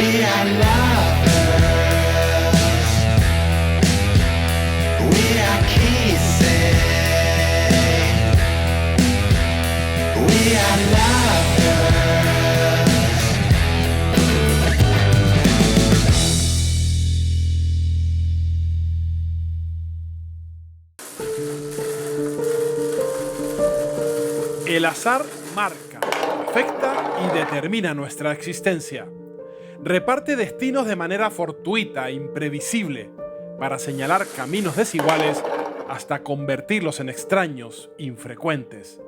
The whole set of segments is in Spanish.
We are lovers. We are kissing. We are lovers. El azar marca, afecta y determina nuestra existencia. Reparte destinos de manera fortuita e imprevisible para señalar caminos desiguales hasta convertirlos en extraños, infrecuentes.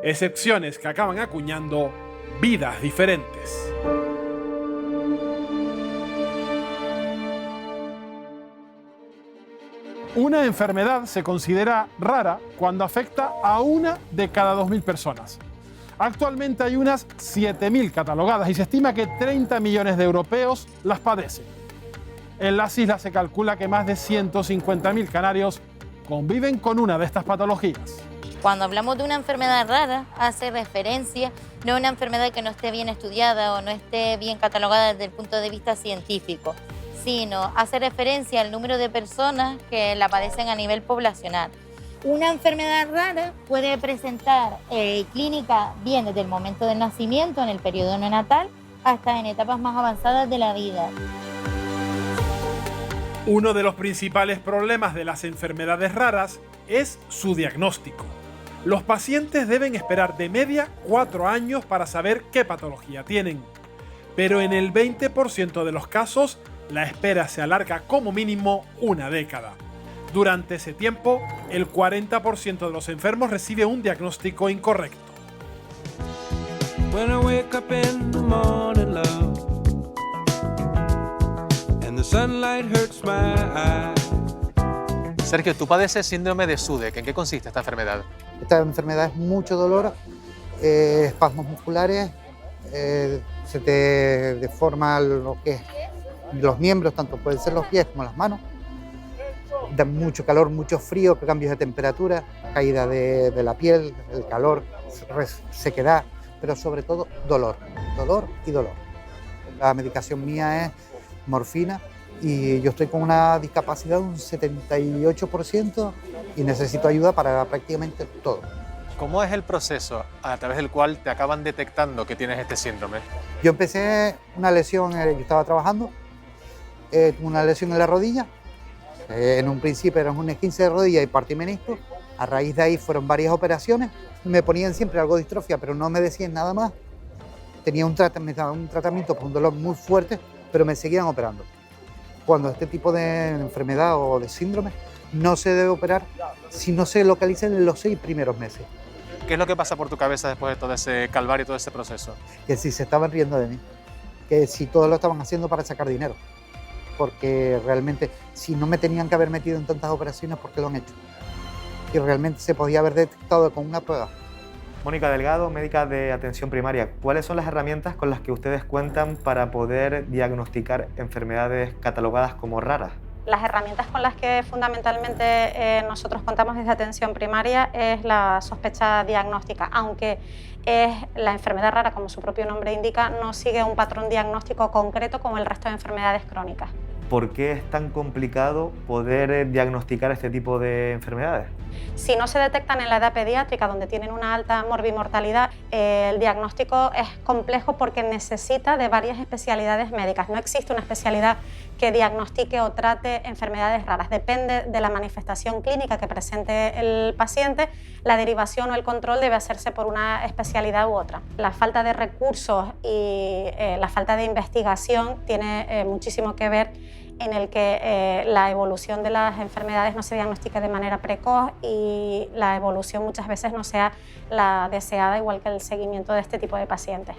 Excepciones que acaban acuñando vidas diferentes. Una enfermedad se considera rara cuando afecta a 1 de cada 2.000 personas. Actualmente hay unas 7.000 catalogadas y se estima que 30 millones de europeos las padecen. En las islas se calcula que más de 150.000 canarios conviven con una de estas patologías. Cuando hablamos de una enfermedad rara, hace referencia no a una enfermedad que no esté bien estudiada o no esté bien catalogada desde el punto de vista científico, sino hace referencia al número de personas que la padecen a nivel poblacional. Una enfermedad rara puede presentar clínica bien desde el momento del nacimiento, en el periodo neonatal, hasta en etapas más avanzadas de la vida. Uno de los principales problemas de las enfermedades raras es su diagnóstico. Los pacientes deben esperar de media 4 años para saber qué patología tienen, pero en el 20% de los casos la espera se alarga como mínimo 1 década. Durante ese tiempo, el 40% de los enfermos recibe un diagnóstico incorrecto. When I wake up in the morning, love, and the sunlight hurts my eyes. Sergio, tú padeces síndrome de SUDEC. ¿En qué consiste esta enfermedad? Esta enfermedad es mucho dolor, espasmos musculares, se te deforma lo que es los miembros, tanto pueden ser los pies como las manos. Da mucho calor, mucho frío, cambios de temperatura, caída de la piel, el calor, sequedad, pero sobre todo dolor, dolor y dolor. La medicación mía es morfina y yo estoy con una discapacidad de un 78% y necesito ayuda para prácticamente todo. ¿Cómo es el proceso a través del cual te acaban detectando que tienes este síndrome? Yo empecé una lesión, yo estaba trabajando, una lesión en la rodilla. En un principio era un esguince de rodilla y partí menisco. A raíz de ahí fueron varias operaciones. Me ponían siempre algo de distrofia, pero no me decían nada más. Tenía un tratamiento por un dolor muy fuerte, pero me seguían operando. Cuando este tipo de enfermedad o de síndrome no se debe operar si no se localiza en los 6 primeros meses. ¿Qué es lo que pasa por tu cabeza después de todo ese calvario y todo ese proceso? Que si se estaban riendo de mí, que si todo lo estaban haciendo para sacar dinero. Porque realmente, si no me tenían que haber metido en tantas operaciones, ¿por qué lo han hecho? Y realmente se podía haber detectado con una prueba. Mónica Delgado, médica de atención primaria. ¿Cuáles son las herramientas con las que ustedes cuentan para poder diagnosticar enfermedades catalogadas como raras? Las herramientas con las que fundamentalmente nosotros contamos desde atención primaria es la sospecha diagnóstica, aunque es la enfermedad rara, como su propio nombre indica, no sigue un patrón diagnóstico concreto como el resto de enfermedades crónicas. ¿Por qué es tan complicado poder diagnosticar este tipo de enfermedades? Si no se detectan en la edad pediátrica, donde tienen una alta morbimortalidad, el diagnóstico es complejo porque necesita de varias especialidades médicas. No existe una especialidad que diagnostique o trate enfermedades raras. Depende de la manifestación clínica que presente el paciente, la derivación o el control debe hacerse por una especialidad u otra. La falta de recursos y la falta de investigación tiene muchísimo que ver en el que la evolución de las enfermedades no se diagnostique de manera precoz y la evolución muchas veces no sea la deseada, igual que el seguimiento de este tipo de pacientes.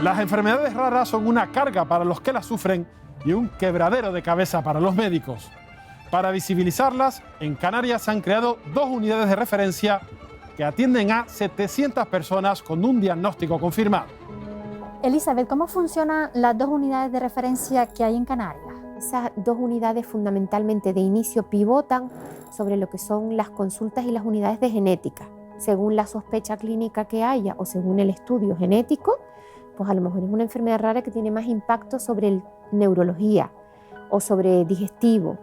Las enfermedades raras son una carga para los que las sufren y un quebradero de cabeza para los médicos. Para visibilizarlas, en Canarias se han creado 2 unidades de referencia que atienden a 700 personas con un diagnóstico confirmado. Elizabeth, ¿cómo funcionan las 2 unidades de referencia que hay en Canarias? esas dos unidades fundamentalmente de inicio pivotan sobre lo que son las consultas y las unidades de genética. Según la sospecha clínica que haya o según el estudio genético, pues a lo mejor es una enfermedad rara que tiene más impacto sobre neurología o sobre digestivo.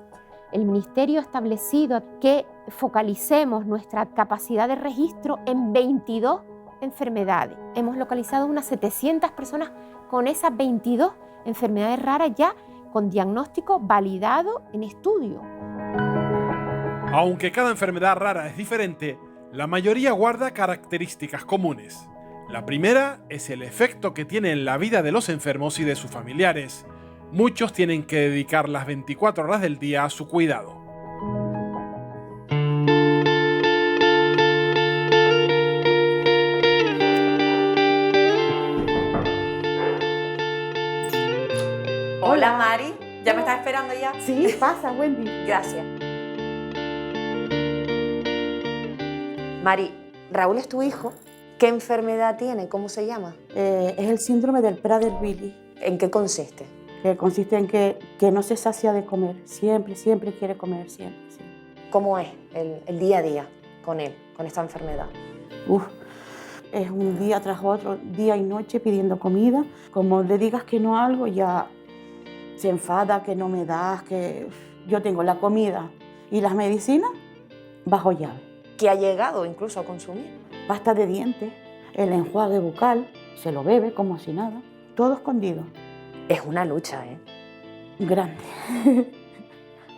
El Ministerio ha establecido que focalicemos nuestra capacidad de registro en 22 enfermedades. Hemos localizado unas 700 personas con esas 22 enfermedades raras ya con diagnóstico validado en estudio. Aunque cada enfermedad rara es diferente, la mayoría guarda características comunes. La primera es el efecto que tiene en la vida de los enfermos y de sus familiares. Muchos tienen que dedicar las 24 horas del día a su cuidado. Hola Mari, ¿ya me estás esperando ya? Sí, pasa, Wendy. Gracias. Mari, Raúl es tu hijo. ¿Qué enfermedad tiene? ¿Cómo se llama? Es el síndrome del Prader-Willi. ¿En qué consiste? Consiste en que no se sacia de comer. Siempre quiere comer, siempre. ¿Cómo es el día a día con él, con esta enfermedad? Es un día tras otro, día y noche pidiendo comida. Como le digas que no a algo, ya se enfada, que no me das, que yo tengo la comida y las medicinas bajo llave. ¿Qué ha llegado incluso a consumir? Pasta de dientes, el enjuague bucal, se lo bebe como si nada, todo escondido. Es una lucha, ¿eh? Grande,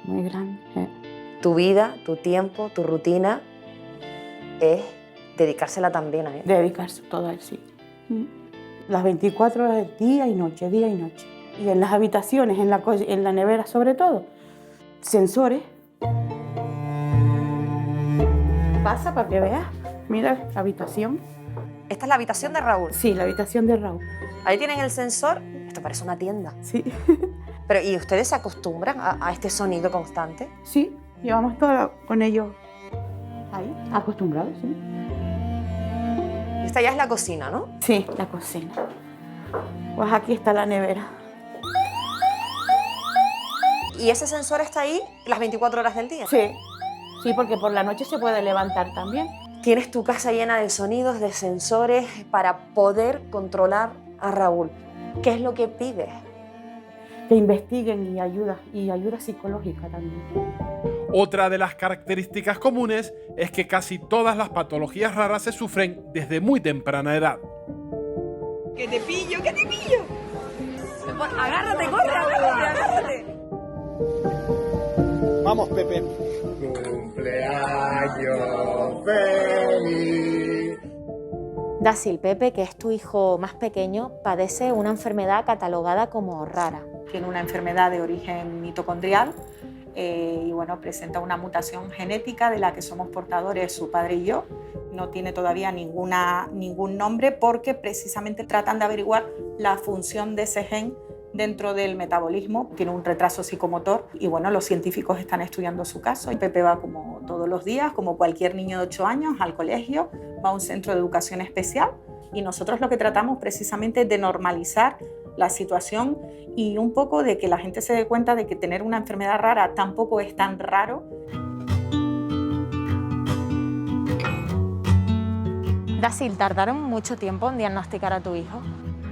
muy grande. Tu vida, tu tiempo, tu rutina es dedicársela también a él. Dedicarse todo a él, sí. Las 24 horas, día y noche, día y noche. Y en las habitaciones, en la nevera sobre todo, sensores. Pasa para que veas. Mira la habitación. ¿Esta es la habitación de Raúl? Sí, la habitación de Raúl. Ahí tienen el sensor. Esto parece una tienda. Sí. Pero, ¿y ustedes se acostumbran a este sonido constante? Sí, llevamos todo con ellos ahí, acostumbrados, sí. Esta ya es la cocina, ¿no? Sí, la cocina. Pues aquí está la nevera. ¿Y ese sensor está ahí las 24 horas del día? Sí, sí, porque por la noche se puede levantar también. Tienes tu casa llena de sonidos, de sensores para poder controlar a Raúl. ¿Qué es lo que pides? Que investiguen y ayuda psicológica también. Otra de las características comunes es que casi todas las patologías raras se sufren desde muy temprana edad. ¡Que te pillo, que te pillo! ¡Agárrate, corre, agárrate! Vamos, Pepe. Cumpleaños feliz. Dasil, Pepe, que es tu hijo más pequeño, padece una enfermedad catalogada como rara. Tiene una enfermedad de origen mitocondrial y bueno, presenta una mutación genética de la que somos portadores su padre y yo. No tiene todavía ningún nombre porque precisamente tratan de averiguar la función de ese gen dentro del metabolismo. Tiene un retraso psicomotor y bueno, los científicos están estudiando su caso. Y Pepe va como todos los días, como cualquier niño de 8 años, al colegio, va a un centro de educación especial y nosotros lo que tratamos precisamente es de normalizar la situación y un poco de que la gente se dé cuenta de que tener una enfermedad rara tampoco es tan raro. Dasil, ¿tardaron mucho tiempo en diagnosticar a tu hijo?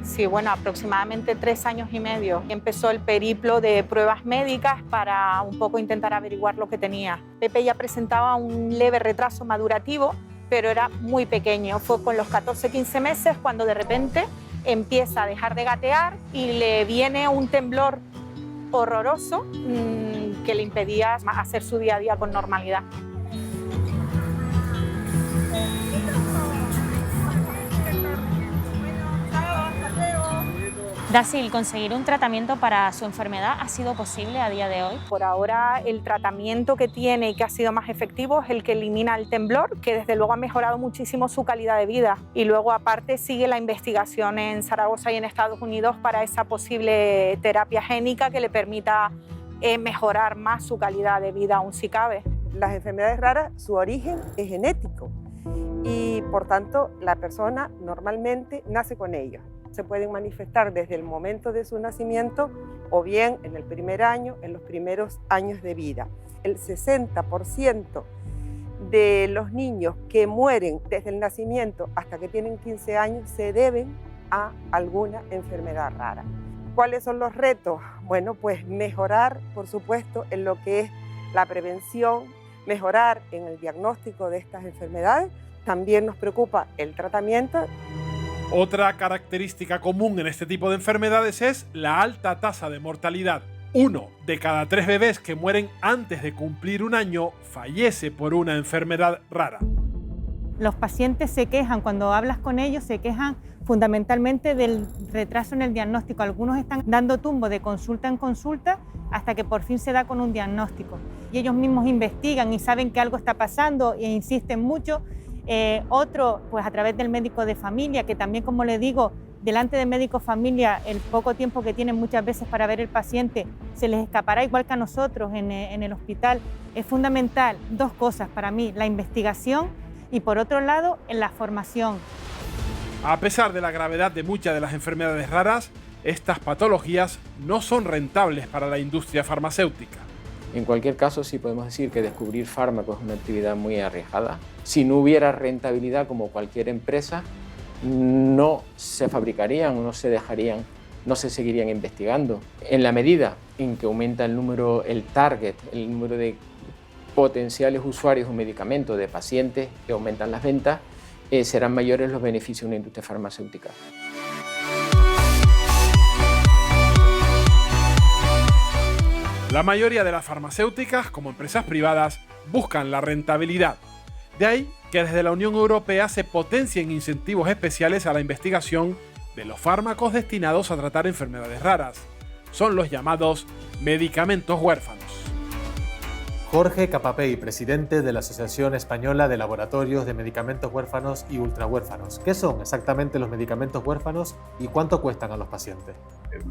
Sí, bueno, aproximadamente 3 años y medio. Empezó el periplo de pruebas médicas para un poco intentar averiguar lo que tenía. Pepe ya presentaba un leve retraso madurativo, pero era muy pequeño. Fue con los 14-15 meses cuando de repente empieza a dejar de gatear y le viene un temblor horroroso que le impedía hacer su día a día con normalidad. Dasil, ¿conseguir un tratamiento para su enfermedad ha sido posible a día de hoy? Por ahora el tratamiento que tiene y que ha sido más efectivo es el que elimina el temblor, que desde luego ha mejorado muchísimo su calidad de vida. Y luego aparte sigue la investigación en Zaragoza y en Estados Unidos para esa posible terapia génica que le permita mejorar más su calidad de vida, aún si cabe. Las enfermedades raras, su origen es genético y por tanto la persona normalmente nace con ellos. Se pueden manifestar desde el momento de su nacimiento o bien en el primer año, en los primeros años de vida. El 60% de los niños que mueren desde el nacimiento hasta que tienen 15 años se deben a alguna enfermedad rara. ¿Cuáles son los retos? Bueno, pues mejorar, por supuesto, en lo que es la prevención, mejorar en el diagnóstico de estas enfermedades. También nos preocupa el tratamiento. Otra característica común en este tipo de enfermedades es la alta tasa de mortalidad. 1 de cada 3 bebés que mueren antes de cumplir un año fallece por una enfermedad rara. Los pacientes se quejan, cuando hablas con ellos, se quejan fundamentalmente del retraso en el diagnóstico. Algunos están dando tumbo de consulta en consulta hasta que por fin se da con un diagnóstico. Y ellos mismos investigan y saben que algo está pasando e insisten mucho. Otro, pues a través del médico de familia, que también, como le digo, delante del médico familia, el poco tiempo que tienen muchas veces para ver el paciente se les escapará igual que a nosotros en el hospital. Es fundamental 2 cosas para mí: la investigación y, por otro lado, en la formación. A pesar de la gravedad de muchas de las enfermedades raras, estas patologías no son rentables para la industria farmacéutica. En cualquier caso, sí podemos decir que descubrir fármacos es una actividad muy arriesgada. Si no hubiera rentabilidad, como cualquier empresa, no se fabricarían, no se dejarían, no se seguirían investigando. En la medida en que aumenta el número, el target, el número de potenciales usuarios de un medicamento, de pacientes, que aumentan las ventas, serán mayores los beneficios de una industria farmacéutica. La mayoría de las farmacéuticas, como empresas privadas, buscan la rentabilidad. De ahí que desde la Unión Europea se potencien incentivos especiales a la investigación de los fármacos destinados a tratar enfermedades raras. Son los llamados medicamentos huérfanos. Jorge Capapey, presidente de la Asociación Española de Laboratorios de Medicamentos Huérfanos y Ultrahuérfanos. ¿Qué son exactamente los medicamentos huérfanos y cuánto cuestan a los pacientes?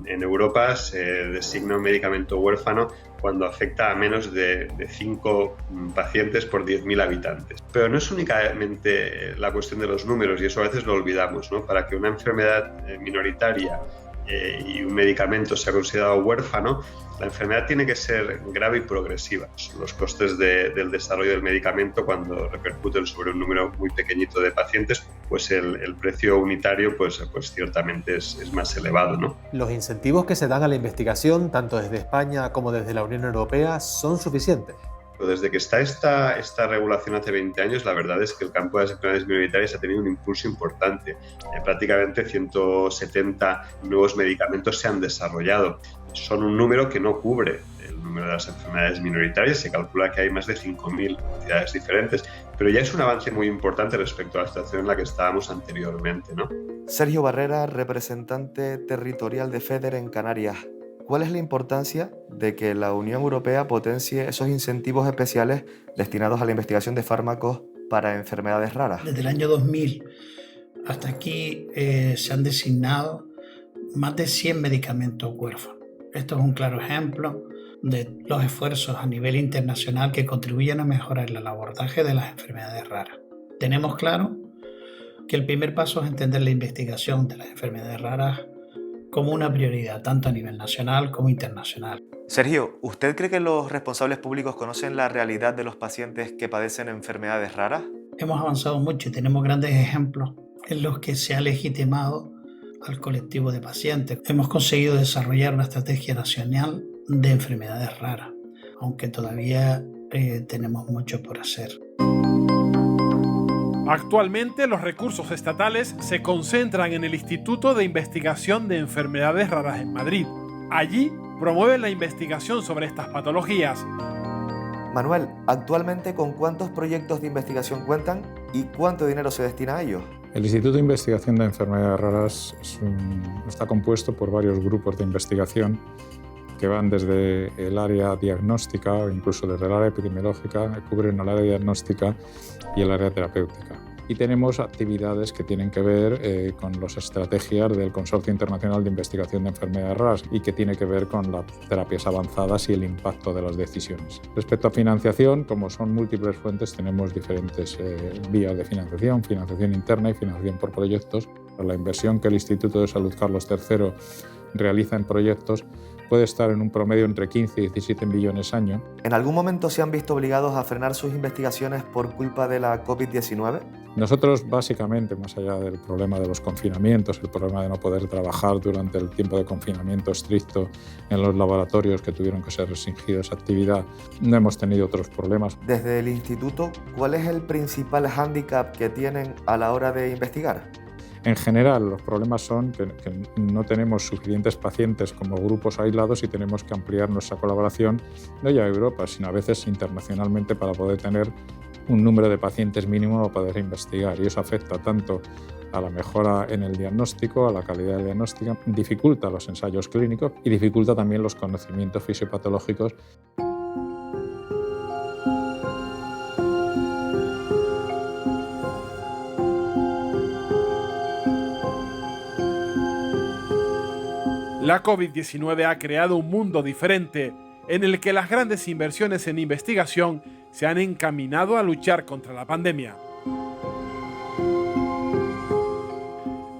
En Europa se designa un medicamento huérfano cuando afecta a menos de 5 pacientes por 10.000 habitantes. Pero no es únicamente la cuestión de los números, y eso a veces lo olvidamos, ¿no? Para que una enfermedad minoritaria y un medicamento sea considerado huérfano, la enfermedad tiene que ser grave y progresiva. Los costes del desarrollo del medicamento, cuando repercuten sobre un número muy pequeñito de pacientes, pues el precio unitario pues ciertamente es más elevado, ¿no? ¿Los incentivos que se dan a la investigación, tanto desde España como desde la Unión Europea, son suficientes? Desde que está esta regulación hace 20 años, la verdad es que el campo de las enfermedades minoritarias ha tenido un impulso importante. Prácticamente 170 nuevos medicamentos se han desarrollado. Son un número que no cubre el número de las enfermedades minoritarias. Se calcula que hay más de 5.000 entidades diferentes, pero ya es un avance muy importante respecto a la situación en la que estábamos anteriormente, ¿no? Sergio Barrera, representante territorial de FEDER en Canarias. ¿Cuál es la importancia de que la Unión Europea potencie esos incentivos especiales destinados a la investigación de fármacos para enfermedades raras? Desde el año 2000 hasta aquí se han designado más de 100 medicamentos huérfanos. Esto es un claro ejemplo de los esfuerzos a nivel internacional que contribuyen a mejorar el abordaje de las enfermedades raras. Tenemos claro que el primer paso es entender la investigación de las enfermedades raras como una prioridad, tanto a nivel nacional como internacional. Sergio, ¿usted cree que los responsables públicos conocen la realidad de los pacientes que padecen enfermedades raras? Hemos avanzado mucho y tenemos grandes ejemplos en los que se ha legitimado al colectivo de pacientes. Hemos conseguido desarrollar una estrategia nacional de enfermedades raras, aunque todavía tenemos mucho por hacer. Actualmente los recursos estatales se concentran en el Instituto de Investigación de Enfermedades Raras en Madrid. Allí promueven la investigación sobre estas patologías. Manuel, ¿actualmente con cuántos proyectos de investigación cuentan y cuánto dinero se destina a ellos? El Instituto de Investigación de Enfermedades Raras está compuesto por varios grupos de investigación que van desde el área diagnóstica o incluso desde el área epidemiológica, que cubren el área diagnóstica y el área terapéutica. Y tenemos actividades que tienen que ver con las estrategias del Consorcio Internacional de Investigación de Enfermedades Raras y que tiene que ver con las terapias avanzadas y el impacto de las decisiones. Respecto a financiación, como son múltiples fuentes, tenemos diferentes vías de financiación interna y financiación por proyectos. La inversión que el Instituto de Salud Carlos III realiza en proyectos puede estar en un promedio entre 15 y 17 millones año. ¿En algún momento se han visto obligados a frenar sus investigaciones por culpa de la COVID-19? Nosotros, básicamente, más allá del problema de los confinamientos, el problema de no poder trabajar durante el tiempo de confinamiento estricto en los laboratorios que tuvieron que ser restringidos esa actividad, no hemos tenido otros problemas. Desde el instituto, ¿cuál es el principal hándicap que tienen a la hora de investigar? En general, los problemas son que no tenemos suficientes pacientes como grupos aislados y tenemos que ampliar nuestra colaboración, no ya a Europa, sino a veces internacionalmente, para poder tener un número de pacientes mínimo para poder investigar. Y eso afecta tanto a la mejora en el diagnóstico, a la calidad del diagnóstico, dificulta los ensayos clínicos y dificulta también los conocimientos fisiopatológicos. La COVID-19 ha creado un mundo diferente en el que las grandes inversiones en investigación se han encaminado a luchar contra la pandemia.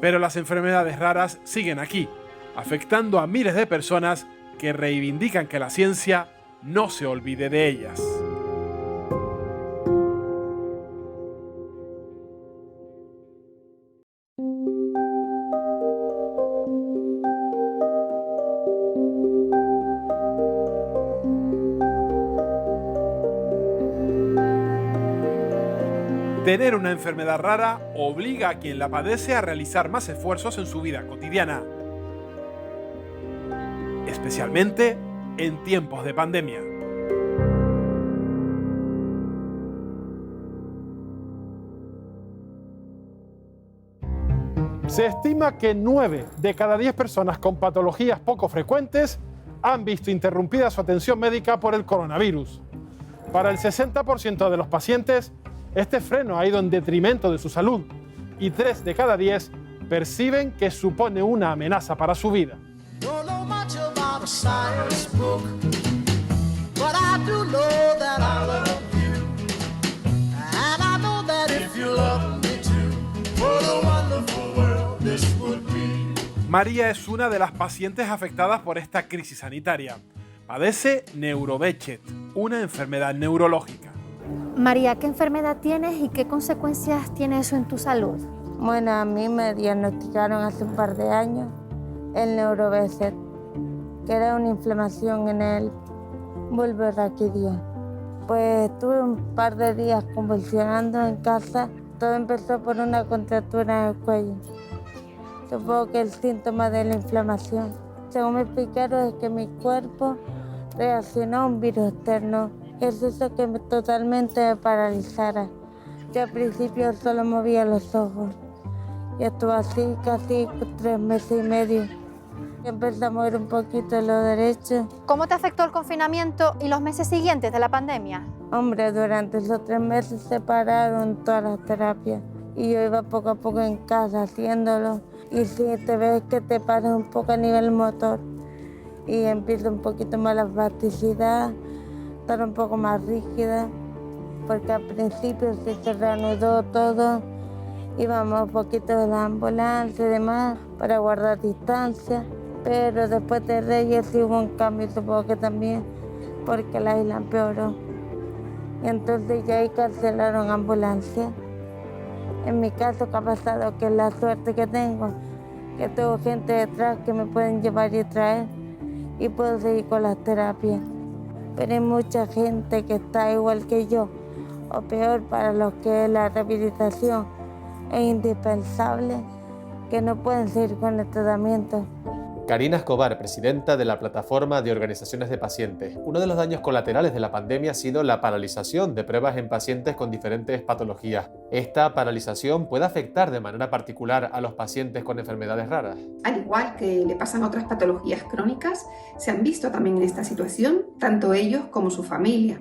Pero las enfermedades raras siguen aquí, afectando a miles de personas que reivindican que la ciencia no se olvide de ellas. Tener una enfermedad rara obliga a quien la padece a realizar más esfuerzos en su vida cotidiana, especialmente en tiempos de pandemia. Se estima que 9 de cada 10 personas con patologías poco frecuentes han visto interrumpida su atención médica por el coronavirus. Para el 60% de los pacientes, este freno ha ido en detrimento de su salud y 3 de cada 10 perciben que supone una amenaza para su vida. María es una de las pacientes afectadas por esta crisis sanitaria. Padece Neurobechet, una enfermedad neurológica. María, ¿qué enfermedad tienes y qué consecuencias tiene eso en tu salud? Bueno, a mí me diagnosticaron hace un par de años el Neurobechet, que era una inflamación en el bulbo raquídeo. Pues estuve un par de días convulsionando en casa. Todo empezó por una contractura en el cuello. Supongo que el síntoma de la inflamación. Según me explicaron, es que mi cuerpo reaccionó a un virus externo. Es eso que totalmente me paralizara. Yo al principio solo movía los ojos. Y estuve así casi 3 meses y medio. Empecé a mover un poquito lo derecho. ¿Cómo te afectó el confinamiento y los meses siguientes de la pandemia? Hombre, durante esos 3 meses se pararon todas las terapias. Y yo iba poco a poco en casa haciéndolo. Y si te ves que te paras un poco a nivel motor. Y empieza un poquito más la plasticidad, estar un poco más rígida. Porque al principio se reanudó todo. Íbamos un poquito de la ambulancia y demás para guardar distancia. Pero después de Reyes sí hubo un cambio, supongo que también, porque la isla empeoró. Y entonces ya ahí cancelaron ambulancia. En mi caso, ¿qué ha pasado? Que es la suerte que tengo gente detrás que me pueden llevar y traer y puedo seguir con las terapias. Pero hay mucha gente que está igual que yo, o peor, para los que la rehabilitación es indispensable, que no pueden seguir con el tratamiento. Karina Escobar, presidenta de la Plataforma de Organizaciones de Pacientes. Uno de los daños colaterales de la pandemia ha sido la paralización de pruebas en pacientes con diferentes patologías. ¿Esta paralización puede afectar de manera particular a los pacientes con enfermedades raras? Al igual que le pasan a otras patologías crónicas, se han visto también en esta situación, tanto ellos como su familia.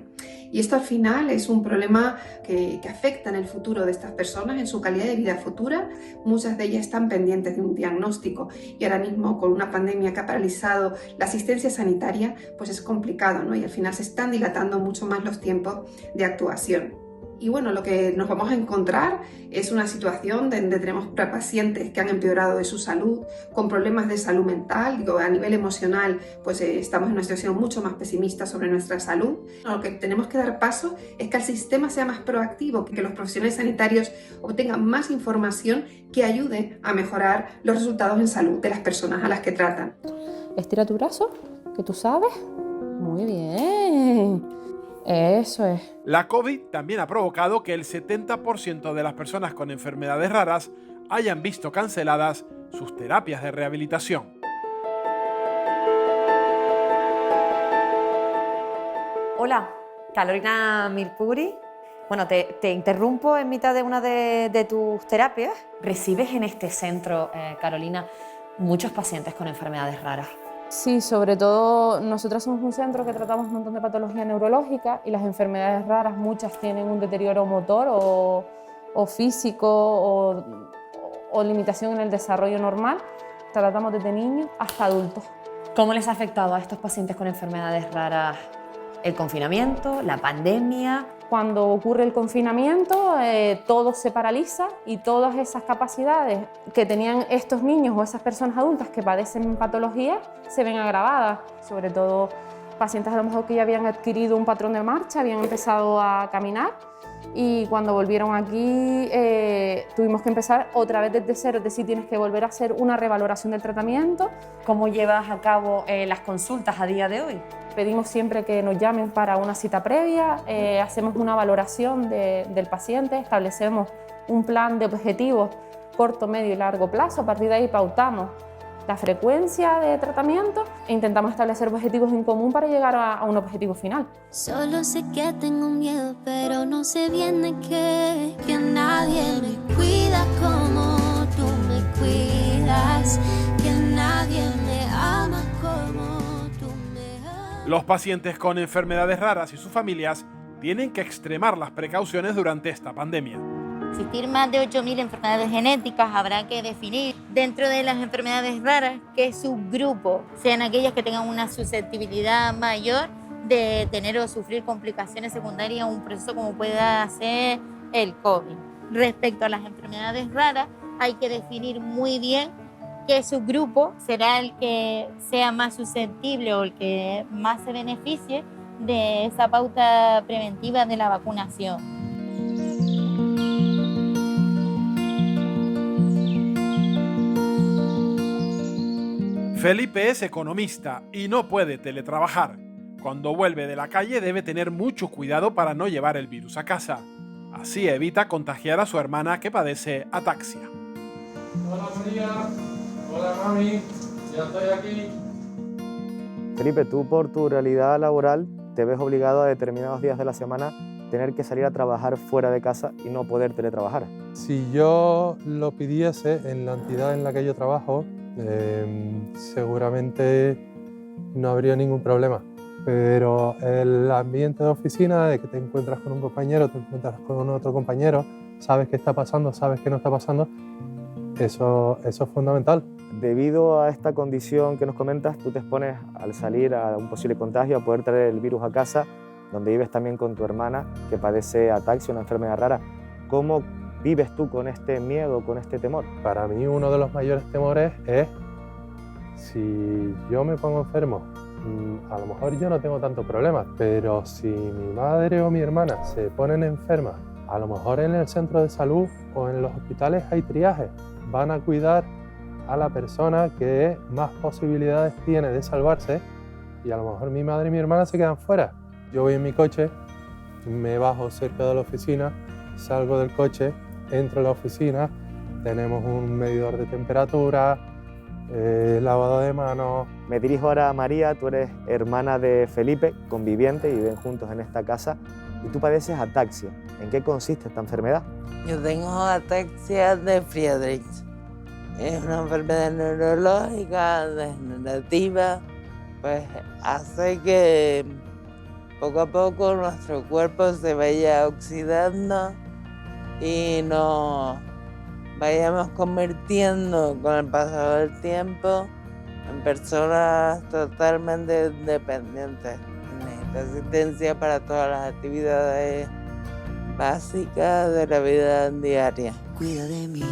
Y esto al final es un problema que afecta en el futuro de estas personas, en su calidad de vida futura. Muchas de ellas están pendientes de un diagnóstico y ahora mismo con una pandemia que ha paralizado la asistencia sanitaria, pues es complicado, ¿no? Y al final se están dilatando mucho más los tiempos de actuación. Y bueno, lo que nos vamos a encontrar es una situación donde tenemos pacientes que han empeorado de su salud, con problemas de salud mental, digo, a nivel emocional, pues estamos en una situación mucho más pesimista sobre nuestra salud. Lo que tenemos que dar paso es que el sistema sea más proactivo, que los profesionales sanitarios obtengan más información que ayude a mejorar los resultados en salud de las personas a las que tratan. Estira tu brazo, que tú sabes. Muy bien. Eso es. La COVID también ha provocado que el 70% de las personas con enfermedades raras hayan visto canceladas sus terapias de rehabilitación. Hola, Carolina Mirpuri. Bueno, te interrumpo en mitad de una de tus terapias. ¿Recibes en este centro, Carolina, muchos pacientes con enfermedades raras? Sí, sobre todo nosotros somos un centro que tratamos un montón de patologías neurológicas y las enfermedades raras muchas tienen un deterioro motor o físico o limitación en el desarrollo normal. Tratamos desde niños hasta adultos. ¿Cómo les ha afectado a estos pacientes con enfermedades raras el confinamiento, la pandemia? Cuando ocurre el confinamiento, todo se paraliza y todas esas capacidades que tenían estos niños o esas personas adultas que padecen patologías se ven agravadas. Sobre todo pacientes a lo mejor que ya habían adquirido un patrón de marcha, habían empezado a caminar y cuando volvieron aquí tuvimos que empezar otra vez desde cero, es decir, tienes que volver a hacer una revaloración del tratamiento. ¿Cómo llevas a cabo las consultas a día de hoy? Pedimos siempre que nos llamen para una cita previa, hacemos una valoración del paciente, establecemos un plan de objetivos corto, medio y largo plazo, a partir de ahí pautamos la frecuencia de tratamiento e intentamos establecer objetivos en común para llegar a un objetivo final. Solo sé que tengo miedo, pero no sé bien de qué, que nadie me cuida como tú me cuidas, que nadie me ama como tú me amas. Los pacientes con enfermedades raras y sus familias tienen que extremar las precauciones durante esta pandemia. Existir más de 8.000 enfermedades genéticas, habrá que definir dentro de las enfermedades raras qué subgrupos sean aquellas que tengan una susceptibilidad mayor de tener o sufrir complicaciones secundarias a un proceso como pueda ser el COVID. Respecto a las enfermedades raras, hay que definir muy bien qué subgrupo será el que sea más susceptible o el que más se beneficie de esa pauta preventiva de la vacunación. Felipe es economista y no puede teletrabajar. Cuando vuelve de la calle debe tener mucho cuidado para no llevar el virus a casa. Así evita contagiar a su hermana que padece ataxia. Hola María, hola mami, ya estoy aquí. Felipe, tú por tu realidad laboral te ves obligado a determinados días de la semana tener que salir a trabajar fuera de casa y no poder teletrabajar. Si yo lo pidiese en la entidad en la que yo trabajo, seguramente no habría ningún problema. Pero el ambiente de oficina, de que te encuentras con un compañero, te encuentras con otro compañero, sabes qué está pasando, sabes qué no está pasando, eso es fundamental. Debido a esta condición que nos comentas, tú te expones al salir a un posible contagio, a poder traer el virus a casa, donde vives también con tu hermana que padece ataxia, una enfermedad rara. ¿Cómo vives tú con este miedo, con este temor? Para mí uno de los mayores temores es si yo me pongo enfermo. A lo mejor yo no tengo tanto problema, pero si mi madre o mi hermana se ponen enfermas, a lo mejor en el centro de salud o en los hospitales hay triaje. Van a cuidar a la persona que más posibilidades tiene de salvarse y a lo mejor mi madre y mi hermana se quedan fuera. Yo voy en mi coche, me bajo cerca de la oficina, salgo del coche, entro a la oficina, tenemos un medidor de temperatura, lavado de manos. Me dirijo ahora a María, tú eres hermana de Felipe, conviviente y viven juntos en esta casa y tú padeces ataxia. ¿En qué consiste esta enfermedad? Yo tengo ataxia de Friedreich. Es una enfermedad neurológica degenerativa, pues hace que poco a poco nuestro cuerpo se vaya oxidando y nos vayamos convirtiendo con el paso del tiempo en personas totalmente dependientes. Necesita asistencia para todas las actividades básicas de la vida diaria. Cuida de mí,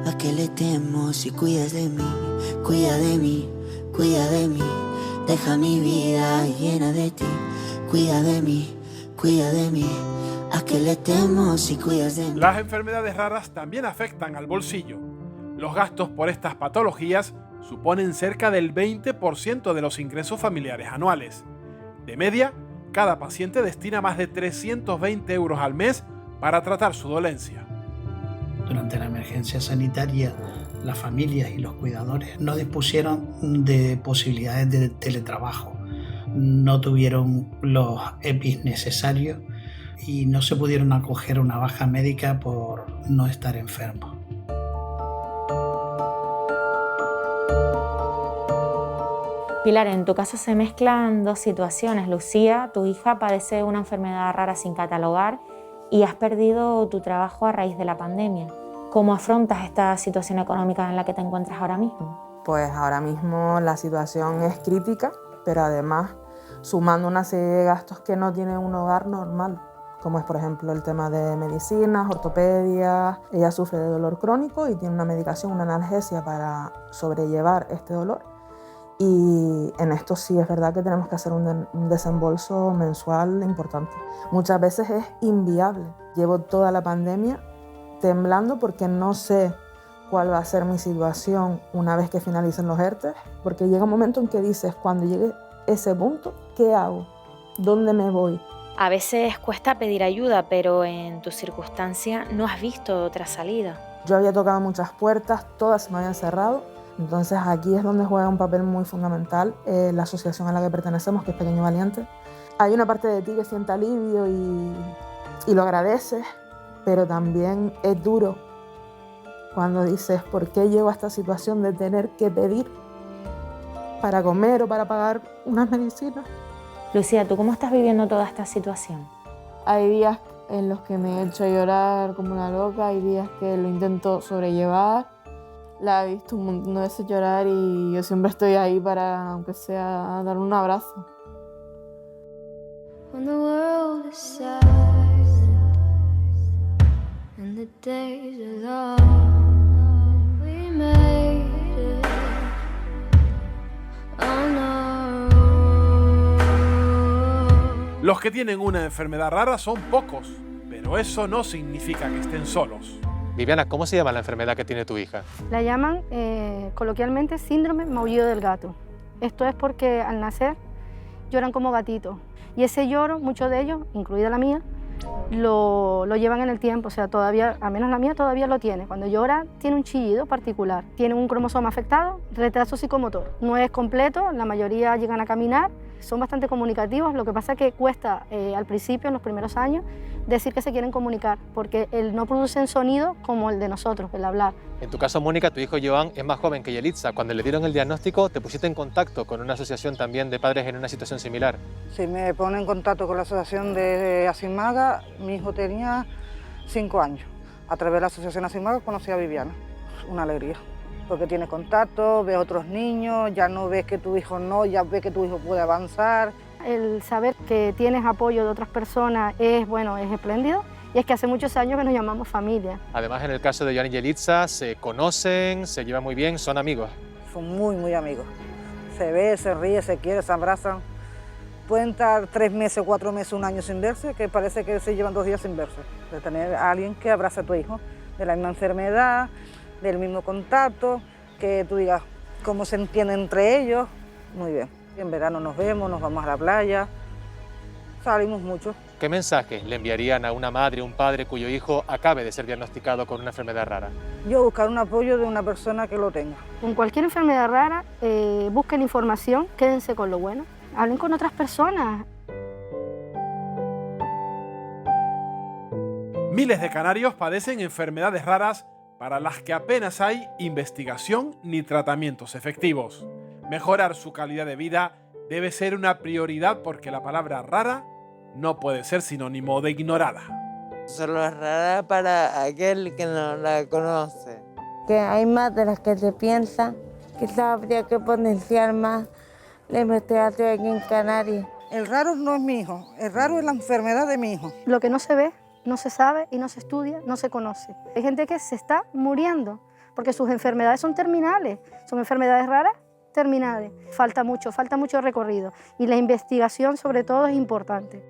¿a qué le temo si cuidas de mí? Cuida de mí, cuida de mí, deja mi vida llena de ti. Cuida de mí, ¿a qué le temo si cuidas de mí? Las enfermedades raras también afectan al bolsillo. Los gastos por estas patologías suponen cerca del 20% de los ingresos familiares anuales. De media, cada paciente destina más de 320 euros al mes para tratar su dolencia. Durante la emergencia sanitaria, las familias y los cuidadores no dispusieron de posibilidades de teletrabajo, no tuvieron los EPIs necesarios y no se pudieron acoger a una baja médica por no estar enfermos. Pilar, en tu caso se mezclan dos situaciones. Lucía, tu hija, padece una enfermedad rara sin catalogar y has perdido tu trabajo a raíz de la pandemia. ¿Cómo afrontas esta situación económica en la que te encuentras ahora mismo? Pues ahora mismo la situación es crítica, pero además sumando una serie de gastos que no tiene un hogar normal, como es por ejemplo el tema de medicinas, ortopedia. Ella sufre de dolor crónico y tiene una medicación, una analgesia para sobrellevar este dolor. Y en esto sí es verdad que tenemos que hacer un desembolso mensual importante. Muchas veces es inviable. Llevo toda la pandemia temblando porque no sé cuál va a ser mi situación una vez que finalicen los ERTE, porque llega un momento en que dices, cuando llegue ese punto, ¿qué hago? ¿Dónde me voy? A veces cuesta pedir ayuda, pero en tu circunstancia no has visto otra salida. Yo había tocado muchas puertas, todas se me habían cerrado. Entonces aquí es donde juega un papel muy fundamental la asociación a la que pertenecemos, que es Pequeño Valiente. Hay una parte de ti que siente alivio y lo agradeces, pero también es duro cuando dices, ¿por qué llego a esta situación de tener que pedir para comer o para pagar unas medicinas? Lucía, ¿tú cómo estás viviendo toda esta situación? Hay días en los que me he hecho llorar como una loca, hay días que lo intento sobrellevar. La he visto un montón de veces llorar y yo siempre estoy ahí para, aunque sea, dar un abrazo. When the world is silent and the days are long, we made it on our own. Los que tienen una enfermedad rara son pocos, pero eso no significa que estén solos. Viviana, ¿cómo se llama la enfermedad que tiene tu hija? La llaman coloquialmente síndrome maullido del gato. Esto es porque al nacer lloran como gatitos. Y ese lloro, muchos de ellos, incluida la mía, lo llevan en el tiempo. O sea, todavía, al menos la mía todavía lo tiene. Cuando llora tiene un chillido particular. Tiene un cromosoma afectado, retraso psicomotor. No es completo, la mayoría llegan a caminar, son bastante comunicativos. Lo que pasa es que cuesta al principio, en los primeros años, decir que se quieren comunicar, porque no producen sonido como el de nosotros, el hablar. En tu caso, Mónica, tu hijo Joan es más joven que Yelitza. Cuando le dieron el diagnóstico, ¿te pusiste en contacto con una asociación también de padres en una situación similar? Sí, me pone en contacto con la asociación de Asimmaga. Mi hijo tenía 5 años. A través de la asociación Asimmaga conocí a Viviana. Una alegría, porque tiene contacto, ves otros niños, ya no ves que tu hijo no, ya ves que tu hijo puede avanzar. El saber que tienes apoyo de otras personas es espléndido, y es que hace muchos años que nos llamamos familia. Además, en el caso de Joan y Yelitza, se conocen, se llevan muy bien, son amigos. Son muy, muy amigos. Se ve, se ríe, se quiere, se abrazan. Pueden estar 3 meses, 4 meses, 1 año sin verse, que parece que se llevan 2 días sin verse. De tener a alguien que abrace a tu hijo, de la misma enfermedad, del mismo contacto, que tú digas cómo se entienden entre ellos, muy bien. En verano nos vemos, nos vamos a la playa, salimos mucho. ¿Qué mensaje le enviarían a una madre o un padre cuyo hijo acabe de ser diagnosticado con una enfermedad rara? Yo buscar un apoyo de una persona que lo tenga. Con cualquier enfermedad rara, busquen información, quédense con lo bueno, hablen con otras personas. Miles de canarios padecen enfermedades raras para las que apenas hay investigación ni tratamientos efectivos. Mejorar su calidad de vida debe ser una prioridad porque la palabra rara no puede ser sinónimo de ignorada. Solo es rara para aquel que no la conoce. Que hay más de las que se piensa, quizás habría que potenciar más la investigación aquí en Canarias. El raro no es mi hijo, el raro es la enfermedad de mi hijo. Lo que no se ve no se sabe y no se estudia, no se conoce. Hay gente que se está muriendo porque sus enfermedades son terminales, son enfermedades raras terminales. Falta mucho recorrido y la investigación sobre todo es importante.